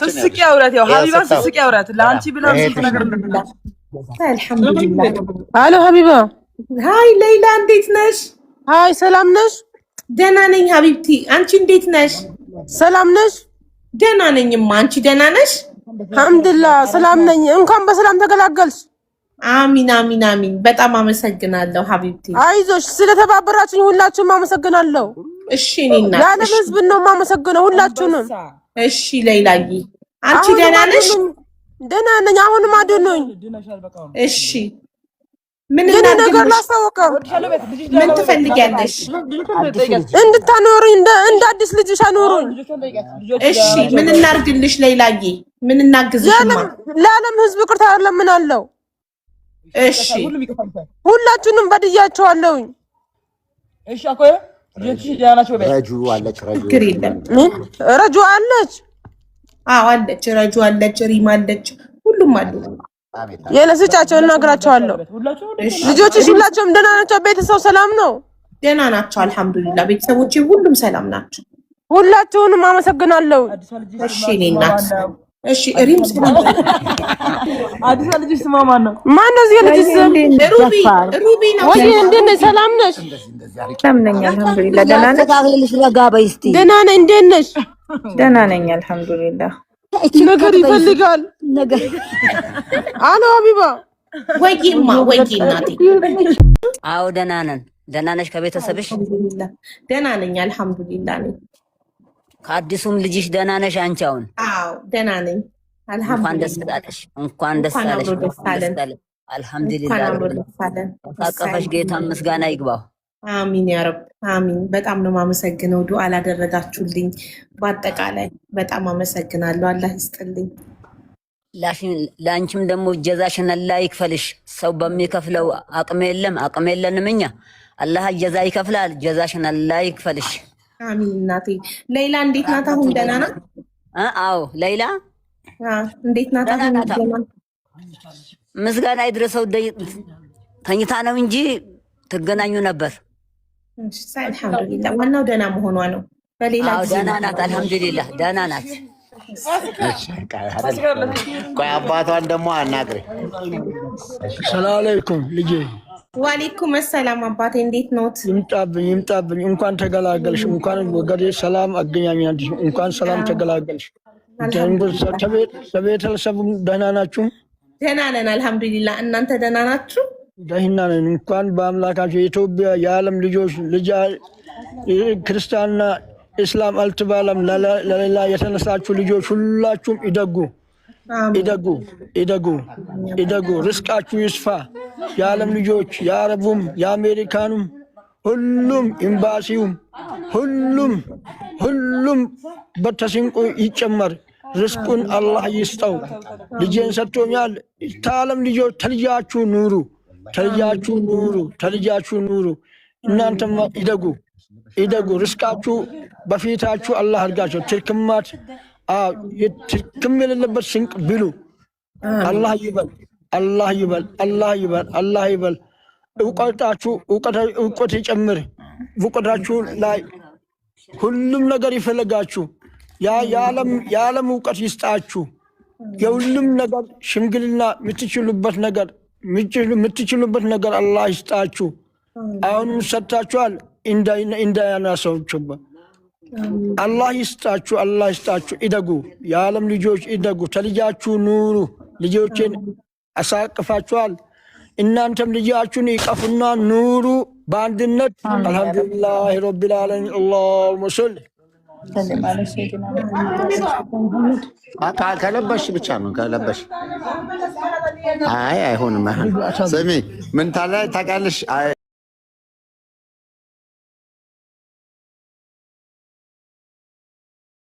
ስስቂ አውራት ያው ሀቢባ ስስቂ አውራት ለአንቺ ብላ ስንት ነገር አልሐምዱሊላህ። አሎ ሀቢባ። ሃይ ሌይላ እንዴት ነሽ? ሃይ ሰላም ነሽ? ደህና ነኝ ሀቢብቲ። አንቺ እንዴት ነሽ? ሰላም ነሽ? ደህና ነኝማ። አንቺ ደህና ነሽ? አልሐምዱሊላህ ሰላም ነኝ። እንኳን በሰላም ተገላገልሽ። አሚን አሚን አሚን። በጣም አመሰግናለሁ ሀቢብቲ። አይዞሽ፣ ስለተባበራችሁኝ ሁላችሁም አመሰግናለሁ። እሺ እኔና የዓለም ህዝብ ነው የማመሰግነው ሁላችሁንም። እሺ ሌይላዬ አንቺ ደህና ነሽ? ደህና ነኝ። አሁንም አድኑኝ። እሺ ምን ነገር ላስታውቀው። ምን ትፈልጊያለሽ? እንድታኖሩኝ እንደ አዲስ ልጅሽ አኖሩኝ። እሺ ምን እናርግልሽ ሌይላዬ? ምን እናግዝሽማ? ለዓለም ህዝብ ይቅርታ ለምናለሁ። እሺ ሁላችሁንም በድያቸዋለሁኝ። እሺ አቆየ ረጁ አለች። ረጁ አለች። አዎ አለች። ረጁ አለች። ሪም አለች። ሁሉም አሉ። የለስጫቸው እናግራቸዋለሁ። ልጆችሽ ሁላቸውም ደህና ናቸው? ቤተሰብ ሰላም ነው? ደህና ናቸው አልሐምዱሊላህ። ቤተሰቦቼ ሁሉም ሰላም ናቸው። ሁላችሁንም አመሰግናለሁ። እሺ እኔ እናት እሺ ሪም አዲስ ልጅ ስማ ማን ነው? ማን ነው እዚህ ልጅ ስም? ሩቢ ነው። ወይ እንዴት ነሽ? ሰላም ነሽ? ሰላም ነኝ አልሐምዱሊላህ። ደህና ነሽ? ታግልልሽ ረጋ በይ እስቲ። ደህና ነኝ። እንዴት ነሽ? ደህና ነኝ አልሐምዱሊላህ። ነገር ይፈልጋል ነገር። አሎ ሀቢባ። ወይማ ወይ እናቴ። አዎ ደህና ነን። ደህና ነሽ? ከቤተሰብሽ? ደህና ነኝ አልሐምዱሊላህ ነኝ። ከአዲሱም ልጅሽ ደህና ነሽ አንቺ? አሁን አዎ ደህና ነኝ አልሐምዱሊላህ። እንኳን ደስ አለሽ። እንኳን ደስ አለሽ። አልሐምዱሊላህ። ታቀፈሽ ጌታ ምስጋና ይግባው። አሚን ያ ረብ አሚን። በጣም ነው የማመሰግነው ዱዓ ላደረጋችሁልኝ። በአጠቃላይ በጣም አመሰግናለሁ። አላህ ይስጥልኝ። ለአንቺም ደግሞ ጀዛሽን አላህ ይክፈልሽ። ሰው በሚከፍለው አቅም የለንም እኛ። አላህ ጀዛ ይከፍላል። ጀዛሽን አላህ ይክፈልሽ። አሚን እናቴ። ሌይላ እንዴት ናት? አሁን ደህና ናት? አዎ ሌይላ እንዴት ናት? አሁን ምስጋና ይድረሰው። ተኝታ ነው እንጂ ትገናኙ ነበር። አልሐምዱሊላህ ዋናው ደህና መሆኗ ነው። በሌላ ጊዜ ደህና ናት አልሐምዱሊላህ ደህና ናት። ቆይ አባቷን ደግሞ አናግሬ። ሰላም አለይኩም ልጄ። ወአለይኩም ሰላም አባቴ እንዴት ኖት? ይምጣብኝ። እንኳን ተገላገልሽ። እንኳን ወገዴ ሰላም አገኛኛልሽ። እንኳን ሰላም ተገላገልሽ። ከቤተሰብ ደህና ናችሁ? ደህና ነን አልሐምዱሊላህ። እናንተ ደህና ናችሁ? ደህና ነን። እንኳን በአምላካችሁ የኢትዮጵያ የዓለም ልጆች ክርስቲያንና እስላም አልተባለም ለሌላ የተነሳችሁ ልጆች ሁላችሁም ይደጉ። ርስቃችሁ ይስፋ። የዓለም ልጆች የአረቡም የአሜሪካኑም ሁሉም ኤምባሲውም ሁሉም በተስንቁ ይጨመር። ርስቁን አላህ ይስጠው። ልጄን ሰጥቶኛል። ከዓለም ልጆች ተልጃችሁ ኑሩ። እናንተም ይደጉ። ርስቃችሁ በፊታችሁ አላህ አድርጋቸው። ትርክም የሌለበት ስንቅ ብሉ። አላህ ይበል። እውቀት ይጨምር። እውቀታችሁ ላይ ሁሉም ነገር ይፈለጋችሁ። የዓለም እውቀት ይስጣችሁ። የሁሉም ነገር ሽምግልና የምትችሉበት ነገር አላህ ይስጣችሁ። አሁንም ሰጥታችኋል። እንዳያናሰውችበት አላህ ይስጣችሁ። ይደጉ። የዓለም ልጆች ይደጉ። ተልጃችሁ ኑሩ። ልጆችን አሳቅፋችኋል። እናንተም ልጃችሁን ይቀፉና ኑሩ በአንድነት። አልሐምዱሊላህ ረቢል ዓለሚን። አላሁመ ሰሊ ከለበሽ ብቻ ነው ከለበሽ። አይሆንም። ስሚ ምን ታውቂያለሽ?